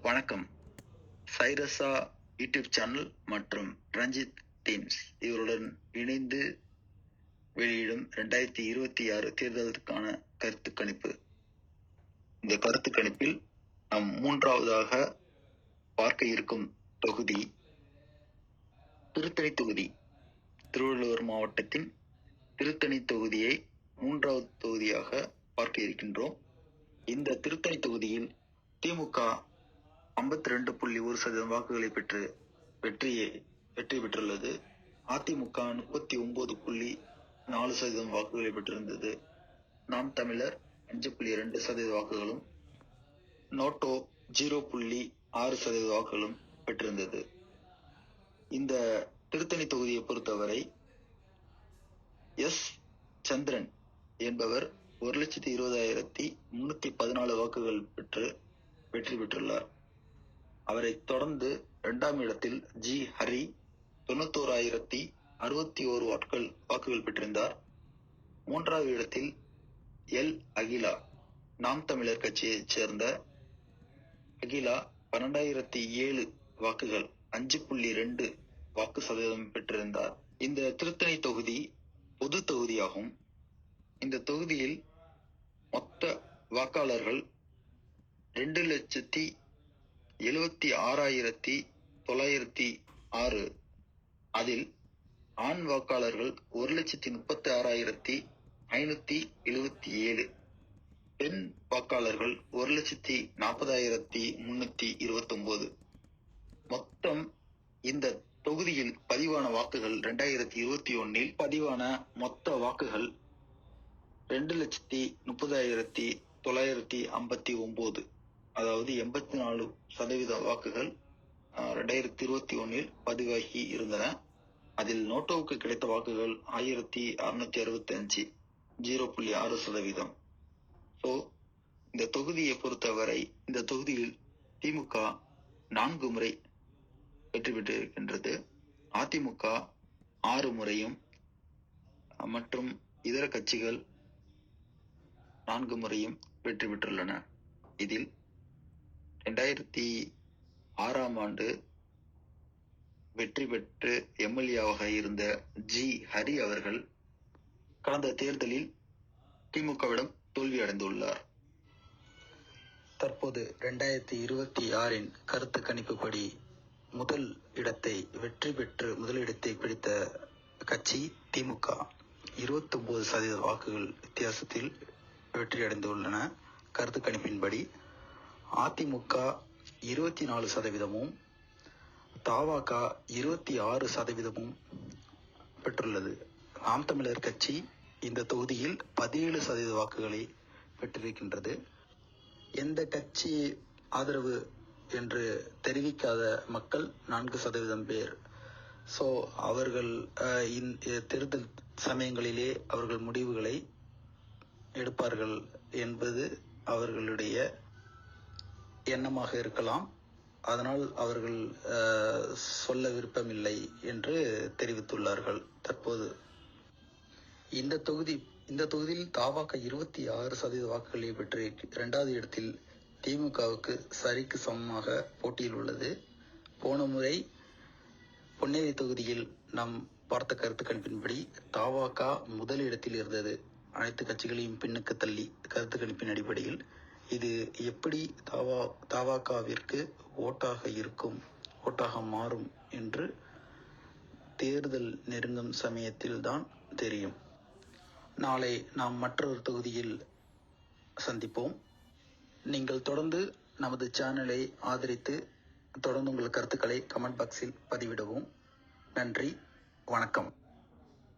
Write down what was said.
வணக்கம். சைரஸா YouTube channel மற்றும் Ranjith teams இவருடன் இணைந்து வெளியிடும் 2026 தேர்தலுக்கான கருத்து கணிப்பு. இந்த கருத்து கணிப்பில் நாம் மூன்றாவதாக பார்க்க இருக்கும் தொகுதி திருத்தணி தொகுதி. திருவள்ளுவர் மாவட்டத்தின் திருத்தணி தொகுதியை மூன்றாவது தொகுதியாக பார்க்க இருக்கின்றோம். இந்த திருத்தணி தொகுதியில் திமுக 52.1% வாக்குகளை பெற்று வெற்றி பெற்றுள்ளது. அதிமுக 39.4% வாக்குகளை பெற்றிருந்தது. நாம் தமிழர் 5.2% வாக்குகளும், நோட்டோ 0.6% வாக்குகளும் பெற்றிருந்தது. இந்த திருத்தணி தொகுதியை பொறுத்தவரை எஸ் சந்திரன் என்பவர் 1,20,314 வாக்குகள் பெற்று வெற்றி பெற்றுள்ளார். அவரை தொடர்ந்து 2ஆம் இடத்தில் ஜி ஹரி 91,061 வாக்குகள் பெற்றிருந்தார். 3வது இடத்தில் எல் அகிலா, நாம் தமிழர் கட்சியைச் சேர்ந்த அகிலா 12,007 வாக்குகள் 5.2 வாக்கு சதவீதம் பெற்றிருந்தார். இந்த திருத்தணி தொகுதி பொது தொகுதியாகும். இந்த தொகுதியில் மொத்த வாக்காளர்கள் 2,76,906. அதில் ஆண் வாக்காளர்கள் 1,36,577, பெண் வாக்காளர்கள் 1,40,329. மொத்தம் இந்த தொகுதியில் பதிவான வாக்குகள் 2021 பதிவான மொத்த வாக்குகள் 2,30,959. அதாவது 84% வாக்குகள் 2021 பதிவாகி இருந்தன. அதில் நோட்டோவுக்கு கிடைத்த வாக்குகள் 1,665, 0.6%. ஸோ இந்த தொகுதியை பொறுத்தவரை இந்த தொகுதியில் திமுக 4 முறை வெற்றி பெற்றிருக்கின்றது. அதிமுக 6 முறையும் மற்றும் இதர கட்சிகள் 4 முறையும் வெற்றி பெற்றுள்ளன. இதில் 2006ஆம் ஆண்டு வெற்றி பெற்று எம்எல்ஏவாக இருந்த ஜி ஹரி அவர்கள் கடந்த தேர்தலில் திமுகவிடம் தோல்வி அடைந்துள்ளார். தற்போது 2026 கருத்து கணிப்புப்படி முதல் இடத்தை வெற்றி பெற்று முதலிடத்தை பிடித்த கட்சி திமுக 29% வாக்குகள் வித்தியாசத்தில் வெற்றி அடைந்துள்ளன. கருத்து கணிப்பின்படி அதிமுக 24%, தவாக 26% பெற்றுள்ளது. நாம் தமிழர் கட்சி இந்த தொகுதியில் 17% வாக்குகளை பெற்றிருக்கின்றது. எந்த கட்சி ஆதரவு என்று தெரிவிக்காத மக்கள் 4% பேர். ஸோ அவர்கள் தேர்தல் சமயங்களிலே அவர்கள் முடிவுகளை எடுப்பார்கள் என்பது அவர்களுடைய எண்ணமாக இருக்கலாம். அதனால் அவர்கள் சொல்ல விருப்பமில்லை என்று தெரிவித்துள்ளார்கள். தற்போது இந்த தொகுதியில் தவாக 26% வாக்குகளை பெற்று 2வது இடத்தில் திமுகவுக்கு சரிக்கு சமமாக போட்டியில் உள்ளது. போன முறை பொன்னேரி தொகுதியில் நாம் பார்த்த கருத்து கணிப்பின்படி தவாக முதல் இடத்தில் இருந்தது. அனைத்து கட்சிகளையும் பின்னுக்கு தள்ளி கருத்து கணிப்பின் அடிப்படையில் இது எப்படி தவாகவிற்கு ஓட்டாக மாறும் என்று தேர்தல் நெருங்கும் சமயத்தில் தான் தெரியும். நாளை நாம் மற்றொரு தொகுதியில் சந்திப்போம். நீங்கள் தொடர்ந்து நமது சேனலை ஆதரித்து தொடர்ந்து உங்கள் கருத்துக்களை கமெண்ட் பாக்ஸில் பதிவிடவும். நன்றி, வணக்கம்.